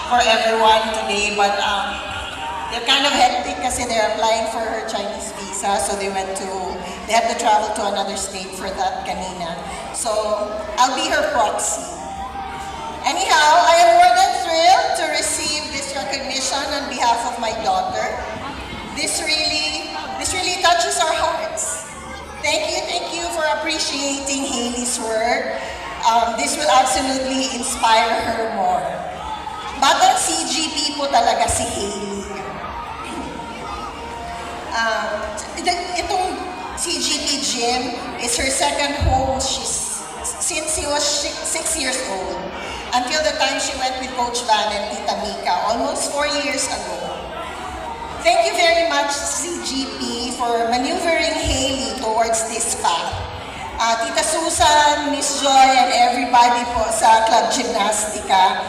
for everyone today, but they're kind of hectic kasi they're applying for her Chinese visa, so they had to travel to another state for that kanina. So, I'll be her proxy. Anyhow, I am more than thrilled to receive this recognition on behalf of my daughter. This really touches our hearts. Thank you for appreciating Hailey's work. This will absolutely inspire her more. Batang CGP po talaga si Hailey. Itong CGP gym is her second home since she was 6 years old, until the time she went with Coach Van and Tita Mika almost 4 years ago. Thank you very much, CGP, for maneuvering Hailey towards this path. Tita Susan, Miss Joy, and everybody po sa Club Gymnastica,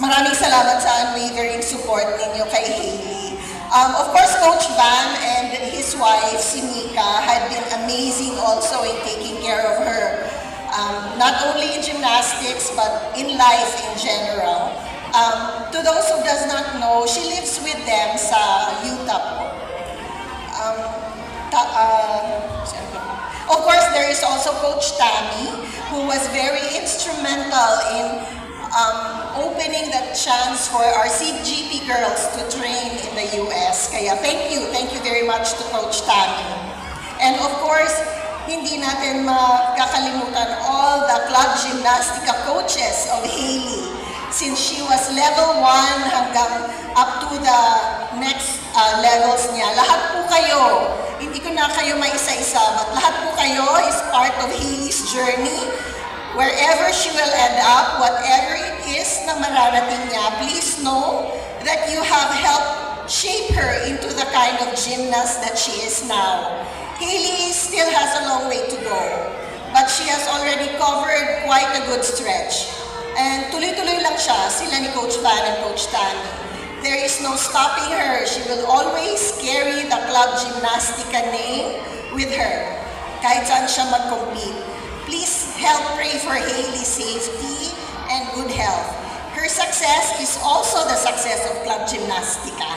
maraming salamat sa unwavering support ninyo kay Hailey. Of course, Coach Van and his wife, si Mika, had been amazing also in taking care of her, not only in gymnastics, but in life in general. To those who does not know, she lives with them sa Utah po. Of course, there is also Coach Tammy, who was very instrumental in opening the chance for our CGP girls to train in the US. Kaya thank you very much to Coach Tammy. And of course, hindi natin makakalimutan all the Club Gymnastica coaches of Hailey, since she was level 1 hanggang up to the next levels niya. Lahat po kayo, hindi ko na kayo maisa-isa, but lahat po kayo is part of Hailey's journey. Wherever she will end up, whatever it is na mararating niya, please know that you have helped shape her into the kind of gymnast that she is now. Hailey still has a long way to go, but she has already covered quite a good stretch. And tuloy-tuloy lang siya, sila ni Coach Van and Coach Tammy. There is no stopping her. She will always carry the Club Gymnastica name with her, kahit saan siya mag-compete. Please help pray for Hailey's safety and good health. Her success is also the success of Club Gymnastica.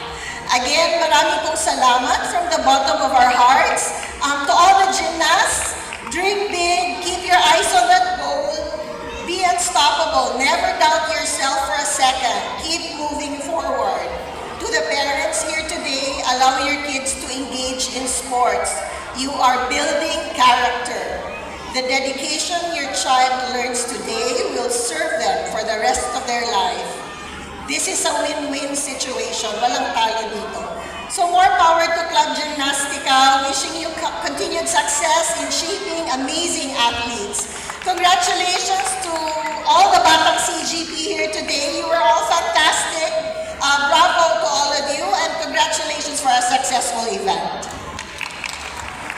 Again, maraming pong salamat from the bottom of our hearts. To all the gymnasts, dream big, keep your eyes on that goal, be unstoppable, never doubt yourself for a second, keep moving forward. To the parents here today, allow your kids to engage in sports. You are building character. The dedication your child learns today will serve them for the rest of their life. This is a win-win situation. Walang talo dito. So more power to Club Gymnastica. Wishing you continued success in shaping amazing athletes. Congratulations to all the Batang CGP here today. You were all fantastic. Bravo to all of you, and congratulations for a successful event.